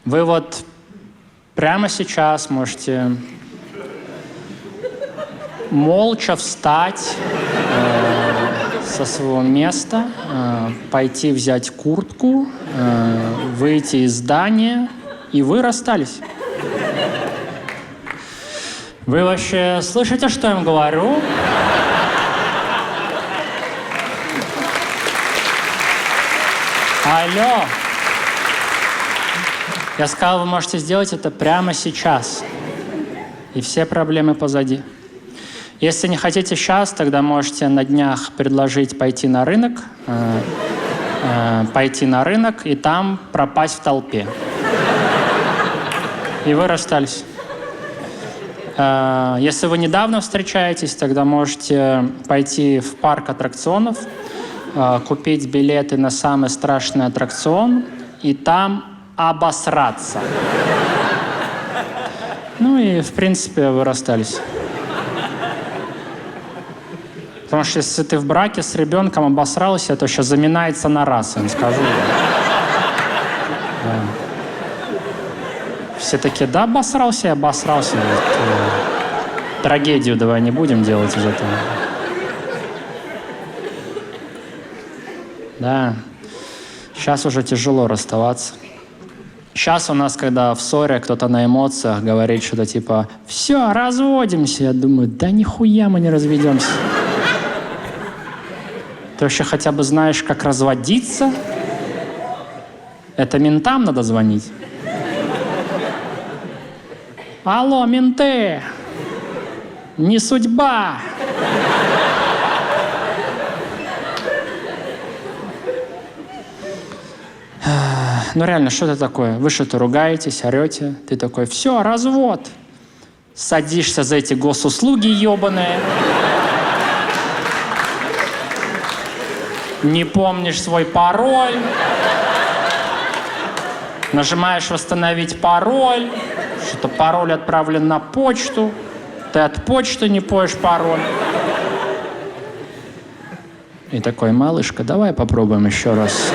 Speaker 1: Вы вот прямо сейчас можете молча встать со своего места, пойти взять куртку, выйти из здания, и вы расстались. Вы вообще слышите, что я им говорю? Алло! Я сказал, вы можете сделать это прямо сейчас. И все проблемы позади. Если не хотите сейчас, тогда можете на днях предложить пойти на рынок и там пропасть в толпе. И вы расстались. Если вы недавно встречаетесь, тогда можете пойти в парк аттракционов, купить билеты на самый страшный аттракцион и там обосраться. Ну и, в принципе, вы расстались. Потому что если ты в браке с ребенком обосрался, то сейчас заминается на раз, я им скажу. Да. Все такие, да, обосрался, я обосрался. Трагедию давай не будем делать из этого. Да. Сейчас уже тяжело расставаться. Сейчас у нас, когда в ссоре кто-то на эмоциях говорит что-то типа «Все, разводимся», я думаю, да нихуя мы не разведемся. Ты вообще хотя бы знаешь, как разводиться? Это ментам надо звонить. Алло, менты! Не судьба! Ну реально, что это такое? Вы что-то ругаетесь, орете. Ты такой, все, развод. Садишься за эти госуслуги ебаные. Не помнишь свой пароль. Нажимаешь «Восстановить пароль». Что-то пароль отправлен на почту. Ты от почты не помнишь пароль. И такой, малышка, давай попробуем еще раз.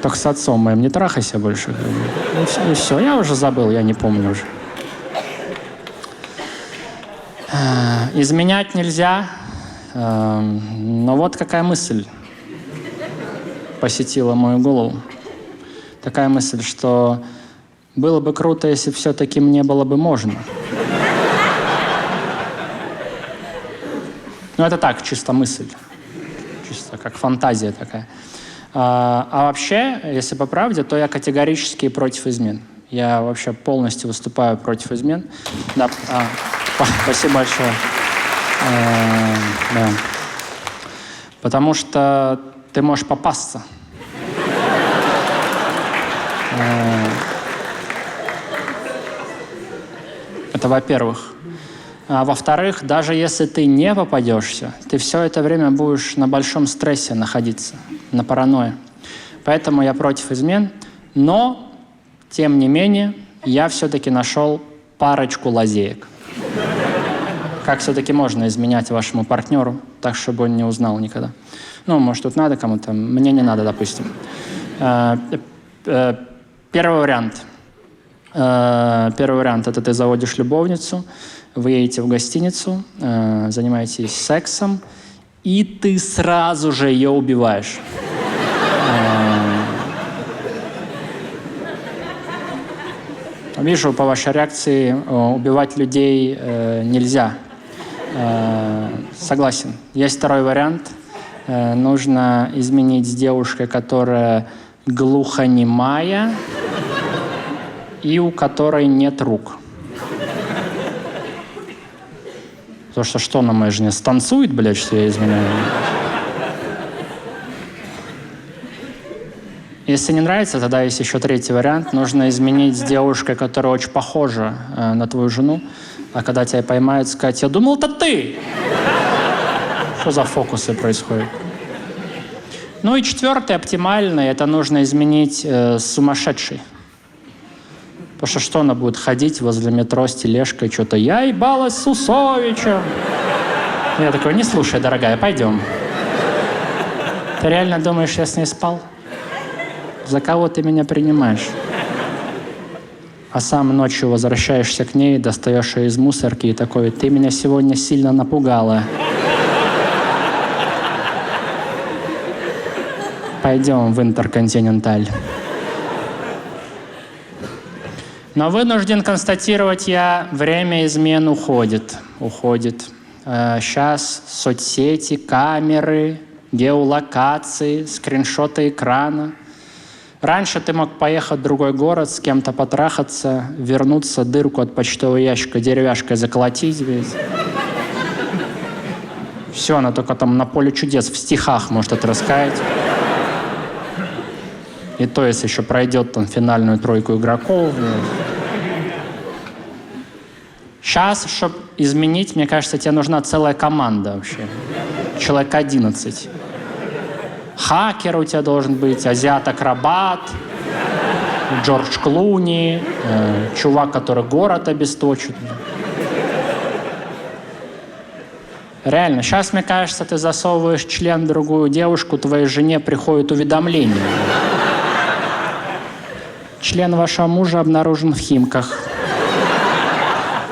Speaker 1: Только с отцом моим не трахайся больше. И все, я уже забыл, я не помню уже. Изменять нельзя. Но вот какая мысль посетила мою голову. Такая мысль, что было бы круто, если все-таки мне было бы можно. Ну, это так, чисто мысль. Чисто как фантазия такая. А вообще, если по правде, то я категорически против измен. Я вообще полностью выступаю против измен. Да, спасибо большое. Да. Потому что ты можешь попасться. Это во-первых. А во-вторых, даже если ты не попадешься, ты все это время будешь на большом стрессе находиться, на паранойе. Поэтому я против измен. Но, тем не менее, я все-таки нашел парочку лазеек. Как все-таки можно изменять вашему партнеру, так, чтобы он не узнал никогда. Ну, может, тут надо кому-то, мне не надо, допустим. Первый вариант. Первый вариант – это ты заводишь любовницу, вы едете в гостиницу, занимаетесь сексом, и ты сразу же ее убиваешь. Вижу по вашей реакции, убивать людей нельзя. Согласен. Есть второй вариант. Нужно изменить с девушкой, которая глухонемая и у которой нет рук. Потому что на моей жене станцует, блядь, что я изменяю? Если не нравится, тогда есть еще третий вариант. Нужно изменить с девушкой, которая очень похожа на твою жену. А когда тебя поймают, сказать, я думал, это ты! Что за фокусы происходят? Ну и четвертый, оптимальный, это нужно изменить с сумасшедшей. Потому что она будет ходить возле метро с тележкой, что-то «Я ебалась с Усовичем». Я такой, не слушай, дорогая, пойдем. Ты реально думаешь, я с ней спал? За кого ты меня принимаешь? А сам ночью возвращаешься к ней, достаешь ее из мусорки и такой, ты меня сегодня сильно напугала. Пойдем в Интерконтиненталь. Но вынужден констатировать я, время измен уходит. Сейчас соцсети, камеры, геолокации, скриншоты экрана. Раньше ты мог поехать в другой город, с кем-то потрахаться, вернуться, дырку от почтового ящика деревяшкой заколотить. Все, она только там на поле чудес в стихах может это рассказать. И то, если еще пройдет там финальную тройку игроков. Сейчас, чтобы изменить, мне кажется, тебе нужна целая команда вообще. Человек 11. Хакер у тебя должен быть, азиат-акробат, Джордж Клуни, чувак, который город обесточит. Реально, сейчас, мне кажется, ты засовываешь член в другую девушку, твоей жене приходит уведомление. Член вашего мужа обнаружен в Химках.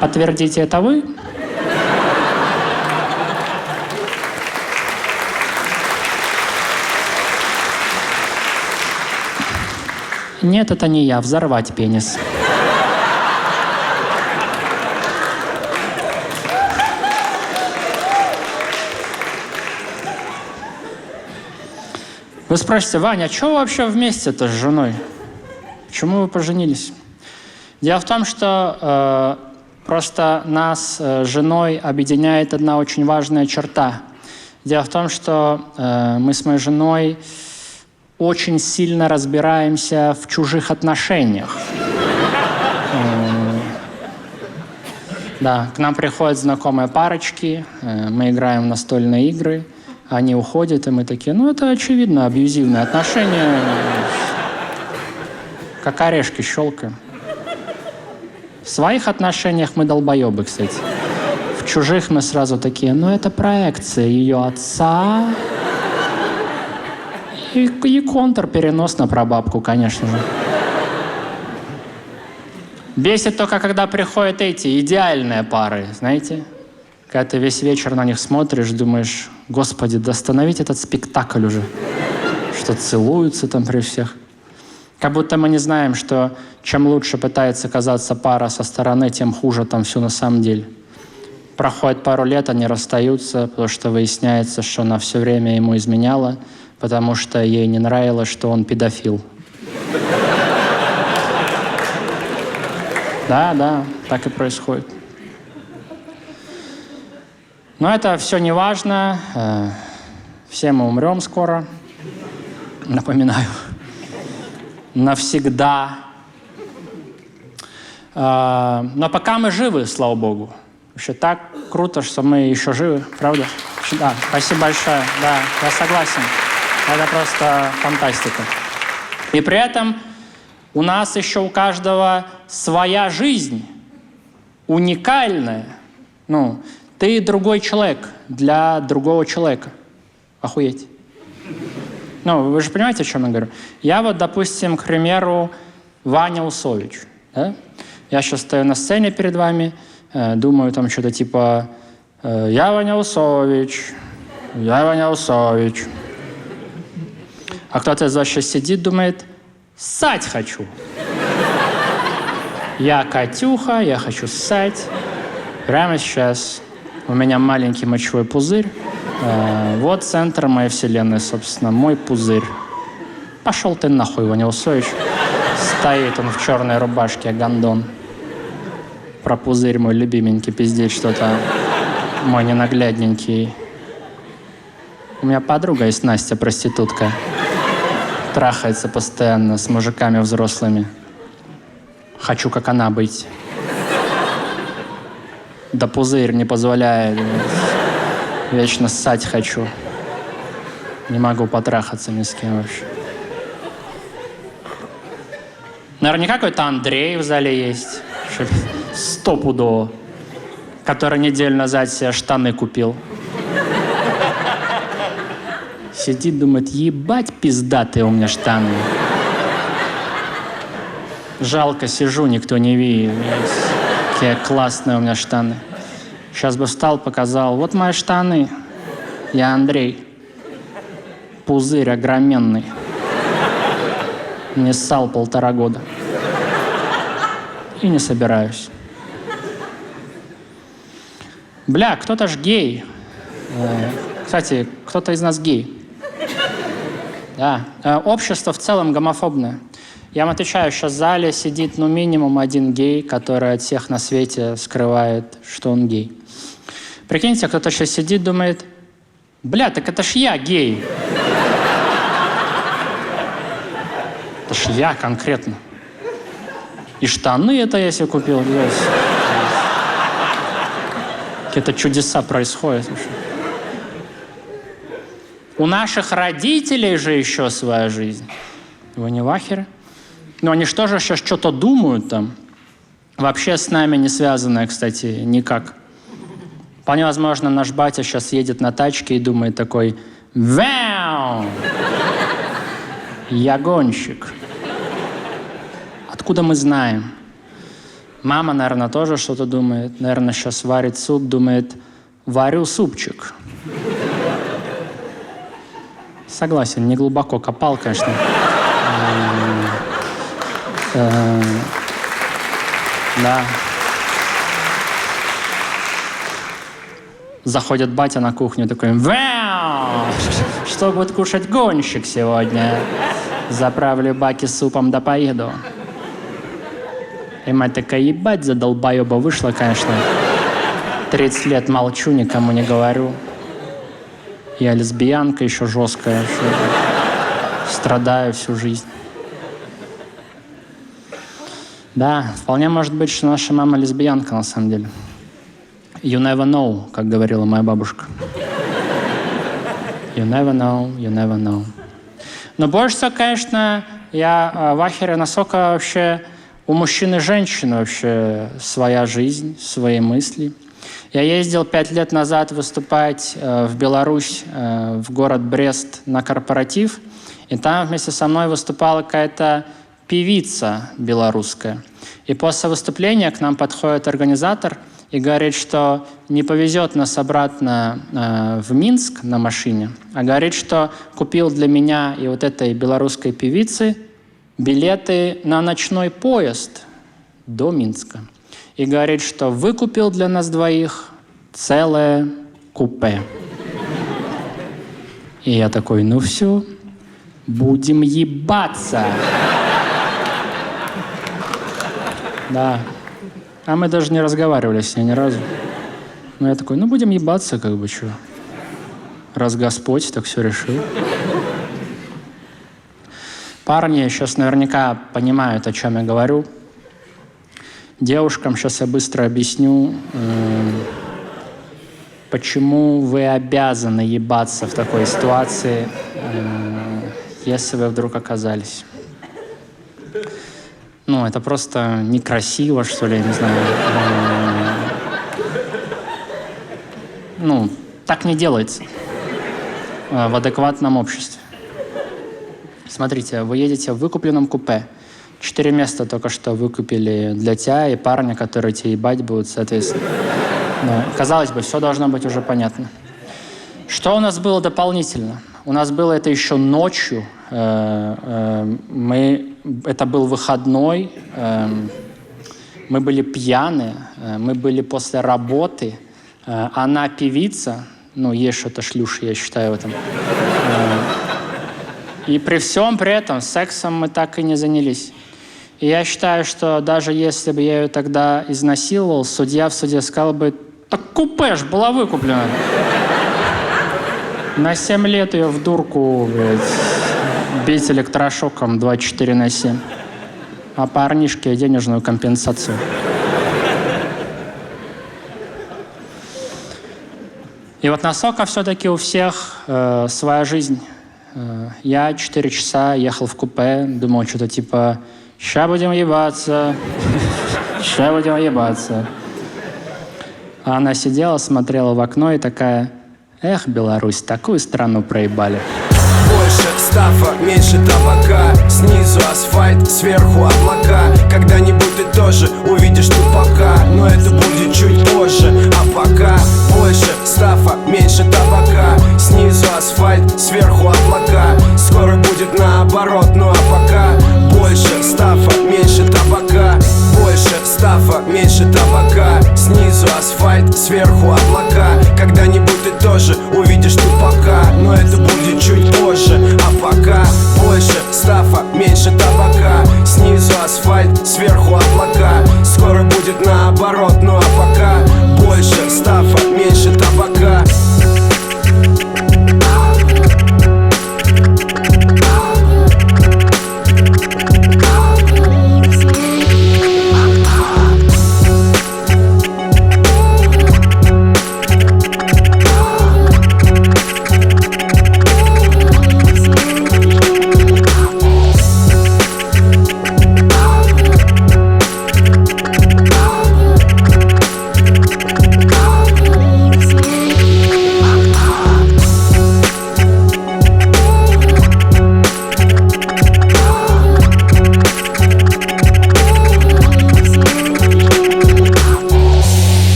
Speaker 1: Подтвердите, это вы? Нет, это не я. Взорвать пенис. Вы спросите: Ваня, а что вы вообще вместе-то с женой? Почему вы поженились? Дело в том, что просто нас с женой объединяет одна очень важная черта. Дело в том, что мы с моей женой очень сильно разбираемся в чужих отношениях. Да, к нам приходят знакомые парочки, мы играем в настольные игры, они уходят, и мы такие, ну это очевидно, абьюзивные отношения, как орешки щелкаем. В своих отношениях мы долбоебы, кстати. В чужих мы сразу такие, ну это проекция ее отца. И контрперенос на прабабку, конечно же. Бесит только, когда приходят эти идеальные пары, знаете? Когда ты весь вечер на них смотришь, думаешь, господи, да остановить этот спектакль уже. Что целуются там при всех. Как будто мы не знаем, что чем лучше пытается казаться пара со стороны, тем хуже там все на самом деле. Проходит пару лет, они расстаются, потому что выясняется, что она все время ему изменяла, потому что ей не нравилось, что он педофил. Да, так и происходит. Но это все не важно. Все мы умрем скоро. Напоминаю. Навсегда. Но пока мы живы, слава богу. Вообще так круто, что мы еще живы, правда? Да, спасибо большое. Да, я согласен. Это просто фантастика. И при этом у нас еще у каждого своя жизнь, уникальная. Ну, ты другой человек для другого человека. Охуеть. Ну, вы же понимаете, о чем я говорю? Я вот, допустим, к примеру, Ваня Усович. Да? Я сейчас стою на сцене перед вами, думаю там что-то типа «Я Ваня Усович, я Ваня Усович». А кто-то из вас сейчас сидит, думает «Ссать хочу». Я Катюха, я хочу ссать. Прямо сейчас у меня маленький мочевой пузырь. Вот центр моей вселенной, собственно, мой пузырь. Пошел ты нахуй, Ваня Усович. Стоит он в черной рубашке, гондон. Про пузырь мой любименький пиздеть что-то. Мой ненаглядненький. У меня подруга есть, Настя, проститутка. Трахается постоянно с мужиками взрослыми. Хочу, как она, быть. Да пузырь не позволяет. Вечно ссать хочу. Не могу потрахаться ни с кем вообще. Наверняка какой-то Андрей в зале есть. Стопудово. Который неделю назад себе штаны купил. Сидит, думает, ебать пиздатые у меня штаны. Жалко, сижу, никто не видит. Какие классные у меня штаны. Сейчас бы встал, показал. Вот мои штаны. Я Андрей. Пузырь огроменный. Не ссал 1,5 года. И не собираюсь. Бля, кто-то ж гей. Кстати, кто-то из нас гей. Да. Общество в целом гомофобное. Я вам отвечаю, сейчас в зале сидит ну минимум один гей, который от всех на свете скрывает, что он гей. Прикиньте, кто-то сейчас сидит, думает, бля, так это ж я гей. Это ж я конкретно. И штаны это я себе купил. Какие-то чудеса происходят. У наших родителей же еще своя жизнь. Вы не в ахере? Но они что же сейчас что-то думают там? Вообще с нами не связанное, кстати, никак. Вполне возможно, наш батя сейчас едет на тачке и думает такой: «Вау! Я гонщик». Откуда мы знаем? Мама, наверное, тоже что-то думает. Наверное, сейчас варит суп, думает: «Варю супчик». Согласен, не глубоко копал, конечно. Да. Заходит батя на кухню такой: «Вау! Что будет кушать гонщик сегодня? Заправлю баки супом да поеду». И мать такая: «Ебать, за долбоеба вышла, конечно. 30 лет молчу, никому не говорю. Я лесбиянка еще жесткая, страдаю всю жизнь». Да, вполне может быть, что наша мама лесбиянка на самом деле. You never know, как говорила моя бабушка. You never know, you never know. Но больше всего, конечно, я в ахере, насколько вообще у мужчин и женщин вообще своя жизнь, свои мысли. Я ездил 5 лет назад выступать в Беларусь, в город Брест на корпоратив, и там вместе со мной выступала какая-то певица белорусская. И после выступления к нам подходит организатор и говорит, что не повезет нас обратно в Минск на машине, а говорит, что купил для меня и вот этой белорусской певицы билеты на ночной поезд до Минска. И говорит, что выкупил для нас двоих целое купе. И я такой: ну все, будем ебаться. Да. А мы даже не разговаривали с ней ни разу. Но я такой: ну будем ебаться, как бы, что. Раз Господь так все решил. Парни сейчас наверняка понимают, о чем я говорю. Девушкам сейчас я быстро объясню, почему вы обязаны ебаться в такой ситуации, если вы вдруг оказались. Ну, это просто некрасиво, что ли, я не знаю. Ну, так не делается в адекватном обществе. Смотрите, вы едете в выкупленном купе. 4 места только что выкупили для тебя и парня, который тебя ебать будут, соответственно. Но, казалось бы, все должно быть уже понятно. Что у нас было дополнительно? У нас было это еще ночью. Это был выходной. Мы были пьяные. Мы были после работы. Она певица. Ну, есть что-то шлюш, я считаю, в этом. И при всем при этом сексом мы так и не занялись. И я считаю, что даже если бы я ее тогда изнасиловал, судья в суде сказал бы: так купе ж была выкуплена. На 7 лет ее в дурку, блядь, бить электрошоком 24/7. А парнишке денежную компенсацию. И вот насколько все-таки у всех своя жизнь. Я 4 часа ехал в купе, думал что-то типа: ща будем ебаться, ща будем ебаться. А она сидела, смотрела в окно и такая: эх, Беларусь, такую страну проебали.
Speaker 2: Больше стафа, меньше табака, снизу асфальт, сверху облака. Когда-нибудь ты тоже увидишь тупака, но это будет чуть позже. А пока больше стафа, меньше табака, снизу асфальт, сверху облака. Скоро будет наоборот, ну а пока больше стафа, меньше табака. Больше стафа, меньше табака, снизу асфальт, сверху облака. Когда-нибудь ты тоже увидишь тупака, но это будет чуть позже. А пока больше стафа, меньше табака, снизу асфальт, сверху облака. Скоро будет наоборот.